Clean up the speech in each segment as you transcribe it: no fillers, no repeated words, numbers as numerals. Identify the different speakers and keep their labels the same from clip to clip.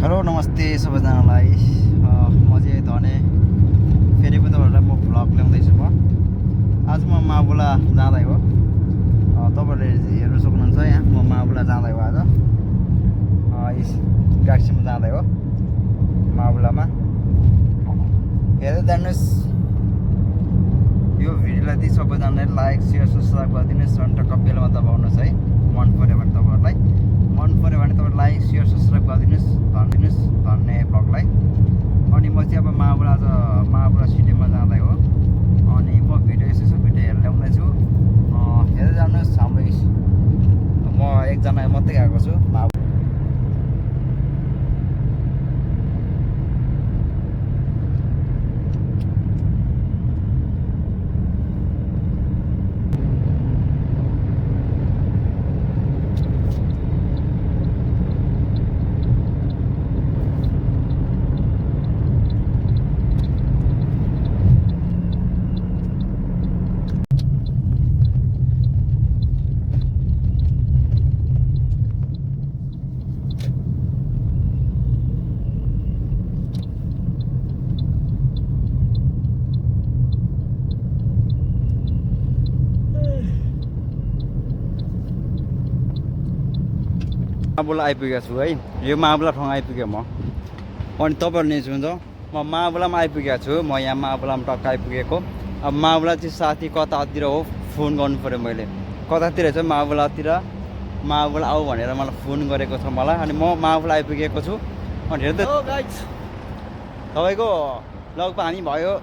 Speaker 1: hello नमस्ते सबैजनालाई म चाहिँ धने फेरि पनि तपाईँहरूलाई म भ्लग ल्याउँदैछु म आज म माबुला जाँदै हो तपाईँहरूले हेर्न सक्नुहुन्छ यहाँ म माबुला जाँदै हो आज ट्याक्सीमा जाँदै हो माबुलामा हेर्दै जानुहोस् यो भिडियोलाई चाहिँ सबैजनाले लाइक सेयर सब्सक्राइब गरिदिनुहोस् अनि टक्क बेलमा दबाउनुहोस् है मन पऱ्यो भने तपाईँहरूलाई मन पऱ्यो भने तपाईँ लाइक सेयर सब्सक्राइब गरिदिनुहोस् भनिदिनुहोस् भन्ने ब्लगलाई अनि म चाहिँ अब माबुला सिटीमा जाँदै हो अनि म भिडियो यसो भिडियो ल्याउँदैछु हेर्दै जानुहोस् हाम्रो म एकजना मात्रै गएको छु माबुला आइपुगेको छु है यो माबुला ठाउँ आइपुगेँ म अनि तपाईँहरूले सुन्छ म माबुलामा आइपुगेको छु म यहाँ माबुलामा टक्क आइपुगेको अब माबुला चाहिँ साथी कतातिर हो फोन गर्नु पऱ्यो मैले कतातिर चाहिँ माबुलातिर माबुला आऊ भनेर मलाई फोन गरेको छ मलाई अनि म माबुला आइपुगेको छु अनि हेर्दै तपाईँको लगभग हामी भयो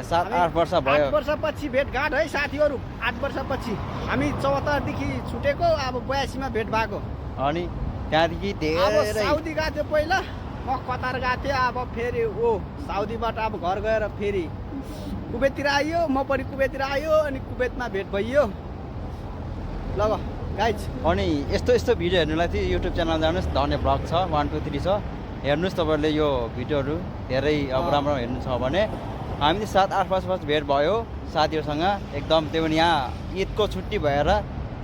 Speaker 1: 7-8 वर्ष भयो
Speaker 2: 8 वर्षपछि भेटघाट है साथीहरू 8 वर्षपछि हामी 74 देखि छुटेको अब 82 मा भेट भएको
Speaker 1: अनि त्यहाँदेखि धेरै
Speaker 2: साउदी गएको थियो पहिला म कतार गएको थिएँ अब फेरि साउदीबाट अब घर गएर फेरि कुवेततिर आइयो म पनि कुवेततिर आयो अनि कुवेतमा भेट भइयो ल गाइज
Speaker 1: अनि यस्तो भिडियो हेर्नुलाई चाहिँ युट्युब च्यानल जानुहोस् धने ब्लग छ 1 2 3 छ हेर्नुहोस् तपाईँहरूले यो भिडियोहरू धेरै अब राम्रो हेर्नु छ भने हामी 7-8 वर्षपछि भेट भयो साथीहरूसँग एकदम त्यो पनि यहाँ ईदको छुट्टी भएर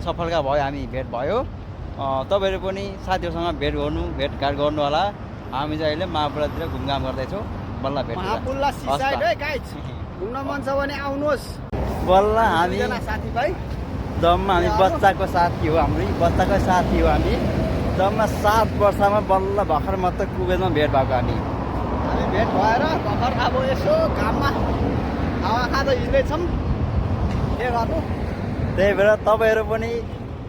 Speaker 1: सफलका भयो हामी भेट भयो तपाईँहरू पनि साथीहरूसँग भेटघाट गर्नु होला हामी चाहिँ अहिले माबुलातिर घुमघाम गर्दैछौँ बल्ल भेट
Speaker 2: माबुला सिसाइड है गाइज घुम्न मन छ भने आउनुहोस्
Speaker 1: बल्ल हामी
Speaker 2: साथीभाइ
Speaker 1: जम्मा हामी बच्चाको साथी हो हामी जम्मा 7 वर्षमा बल्ल भर्खर मात्र कुवेतमा भेट भएको हामी
Speaker 2: भेट भएर भर्खर अब यसो घाममा हावा खाँदा हिँड्दैछौँ के गर्नु
Speaker 1: त्यही भएर तपाईँहरू पनि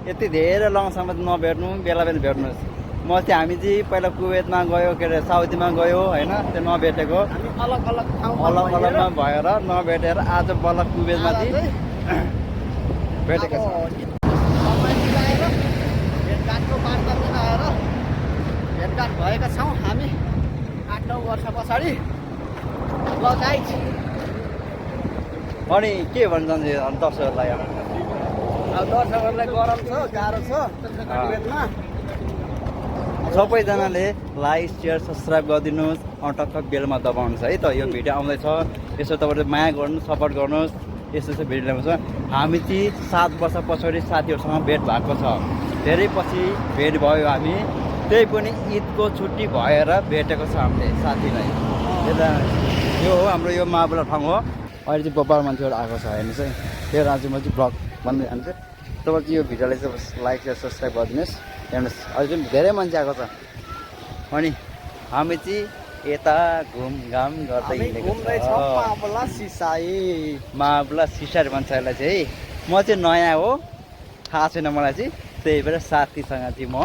Speaker 1: यति धेरै लङसम्म नभेट्नु बेला भेट्नुहोस् म चाहिँ हामी चाहिँ पहिला कुवेतमा गयो के अरे साउदीमा गयो होइन त्यो नभेटेको
Speaker 2: अलग
Speaker 1: अलगमा भएर नभेटेर आज बल्ल कुवेतमा चाहिँ भेटेको छ
Speaker 2: भेटघाटको वार्ता मिलाएर भेटघाट भएका छौँ हामी 8-9 वर्ष पछाडि ल गाइज
Speaker 1: अनि के भन्छन् दर्शकहरूलाई
Speaker 2: अब दर्शकहरूलाई गरम छ गाह्रो छ कुवेतमा
Speaker 1: सबैजनाले लाइक सेयर सब्सक्राइब गरिदिनुहोस् टक्क बेलमा दबाउनुहोस् है त यो भिडियो आउँदैछ यसो तपाईँले माया गर्नुहोस् सपोर्ट गर्नुहोस् यस्तो भिडियो ल्याउँछ हामी चाहिँ 7 वर्ष पछाडि साथीहरूसँग भेट भएको छ धेरै पछि भेट भयो हामी त्यही पनि ईदको छुट्टी भएर भेटेको छ हामीले साथीलाई यो हो हाम्रो यो माबुला ठाउँ हो अहिले चाहिँ बब्बाल मान्छेहरू आएको छ हेर्नुहोस् है त्यो आज म चाहिँ ब्लग भन्दै जान्छु तपाईँ चाहिँ यो भिडियोलाई चाहिँ लाइक र सब्सक्राइब गरिदिनुहोस् हेर्नुहोस् अहिले चाहिँ धेरै मान्छे आएको छ अनि हामी चाहिँ यता घुमघाम गर्दै
Speaker 2: घुम्दैछौँ
Speaker 1: माबुला सिसाइड भन्छ यसलाई चाहिँ म चाहिँ नयाँ हो थाहा छैन मलाई चाहिँ त्यही भएर साथीसँग चाहिँ म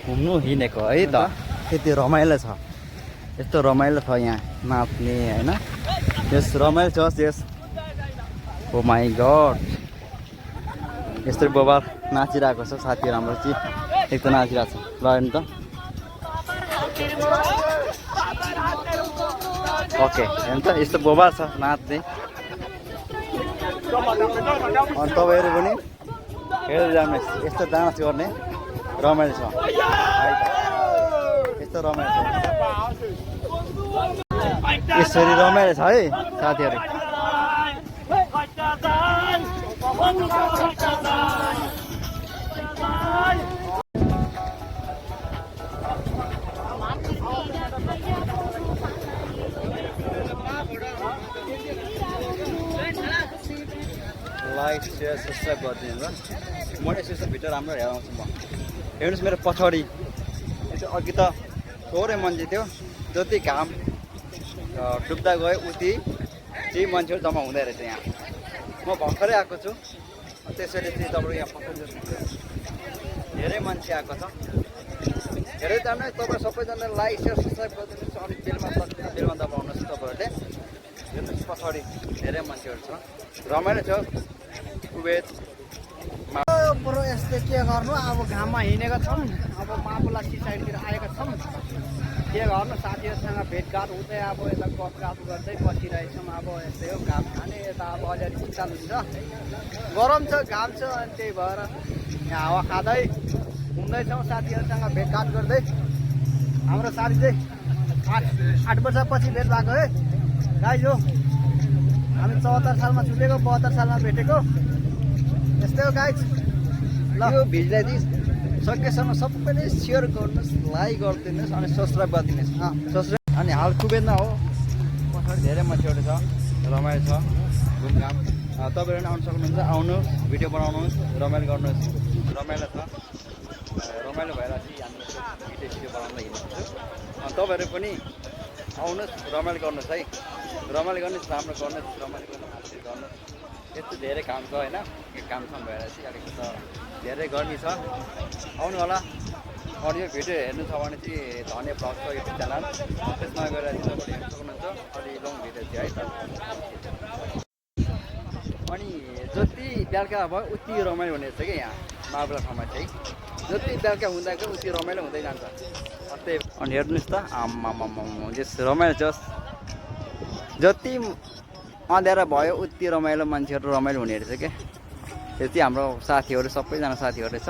Speaker 1: घुम्नु हिँडेको है त यति रमाइलो छ यस्तो रमाइलो छ यहाँ नाच्ने होइन यस रमाइलो छ यस ओ माई गड यस्तो बबाल नाचिरहेको छ साथीहरू हाम्रो चाहिँ एकदम नाचिरहेको छ ल हेर्नु त ओके हेर्नु त यस्तो बबाल छ नाच्ने अनि तपाईँहरू पनि हेर्दै जानुहोस् यस्तो डान्स गर्ने रमाइलो छ यस्तो रमाइलो छ यसरी रमाइलो छ है साथीहरू लाइक सेयर सब्सक्राइब गरिदिनु ल म यसो भिडियो राम्रो हेराउँछु म हेर्नुहोस् मेरो पछाडि यो अघि त थोरै मान्छे थियो जति घाम डुब्दा गयो उति चाहिँ मान्छेहरू जम्मा हुँदै रहेछ यहाँ म भर्खरै आएको छु त्यसैले चाहिँ तपाईँको यहाँ पछाडि धेरै मान्छे आएको छ धेरैजना तपाईँ सबैजना लाइक सेयर सब्सक्राइब गरिदिनुहोस् अनि बेलमा दबाउनुहोस् तपाईँहरूले हेर्नुहोस् पछाडि धेरै मान्छेहरू छ रमाइलो छ कुवेत
Speaker 2: बरु यस्तै के गर्नु अब घाममा हिँडेका छौँ अब मापुला सी साइडतिर आएका छौँ के गर्नु साथीहरूसँग भेटघाट हुँदै अब यता गफगाफ गर्दै बसिरहेछौँ अब यस्तै हो घाम खाने यता अब अलिअलि शीतल हुन्छ गरम छ घाम छ अनि त्यही भएर यहाँ हावा खाँदै घुम्दैछौँ साथीहरूसँग भेटघाट गर्दै हाम्रो साथी चाहिँ 8 वर्षपछि भेट भएको है गाइज हो हामी 74 सालमा छुटेको 72 सालमा भेटेको यस्तै हो गाइज ल
Speaker 1: यो भिडियोलाई चाहिँ सकेसम्म सबैले सेयर गर्नुहोस् लाइक गरिदिनुहोस् अनि सब्सक्राइब गरिदिनुहोस् सब्सक्राइब अनि हाल कुवेतमा हो पछाडि धेरै मान्छेहरू छ रमाइलो छ घुमघाम तपाईँहरू पनि आउनु सक्नुहुन्छ आउनुहोस् भिडियो बनाउनुहोस् रमाइलो गर्नुहोस् रमाइलो छ रमाइलो भएर चाहिँ हामीले भिडियो बनाउन हिँड्छु तपाईँहरू पनि आउनुहोस् रमाइलो गर्नुहोस् है रमाइलो गर्नुहोस् राम्रो गर्नुहोस् रमाइलो गर्नुहोस् यस्तो धेरै काम छ होइन काम भएर चाहिँ अलिकति त धेरै गर्मी छ आउनु होला अनि यो भिडियो हेर्नु छ भने चाहिँ धन्य ब्लग छ युट्युब च्यानल त्यसमा गएर तपाईँले हेर्नु सक्नुहुन्छ अलि लङ भिडियो चाहिँ है त अनि जति बेलुका भयो उति रमाइलो हुने रहेछ कि यहाँ माबुला ठाउँमा चाहिँ जति बेलुका हुँदा गयो उति रमाइलो हुँदै जान्छ त्यही अनि हेर्नुहोस् त आम्मामा जस रमाइलो छ जति अँध्यारो भयो उति रमाइलो मान्छेहरू रमाइलो हुने रहेछ क्या त्यो चाहिँ हाम्रो साथीहरू सबैजना साथीहरू छ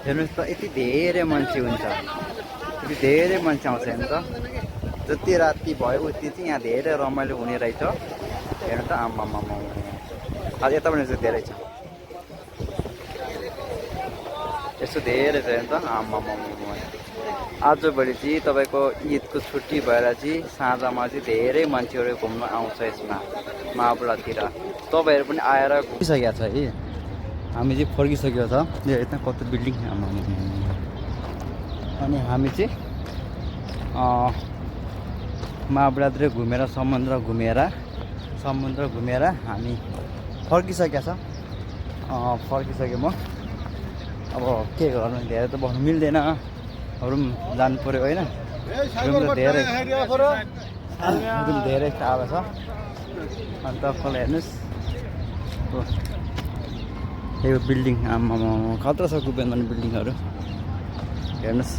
Speaker 1: हेर्नुहोस् त यति धेरै मान्छे हुन्छ यति धेरै मान्छे आउँछ हेर्नु त जति राति भयो उति चाहिँ यहाँ धेरै रमाइलो हुने रहेछ हेर्नु त आम्मामा आज यता पनि धेरै छ यस्तो धेरै छ हेर्नु त आम्मामा आजभोलि चाहिँ तपाईँको ईदको छुट्टी भएर चाहिँ साँझमा चाहिँ धेरै मान्छेहरू घुम्न आउँछ यसमा माबुलातिर तपाईँहरू पनि आएर घुमिसकेको छ है हामी चाहिँ फर्किसकेको छ यो यता कस्तो बिल्डिङ अनि हामी चाहिँ माबुलातिर घुमेर समुद्र घुमेर हामी फर्किसकेको छ फर्किसकेँ म अब के गर्नु धेरै त बस्नु मिल्दैन रुम जानु पऱ्यो होइन रुम त धेरै टाढो छ अनि तपाईँलाई हेर्नुहोस् यो बिल्डिङ आम्मामा खतरा छ कुवेतमा बिल्डिङहरू हेर्नुहोस्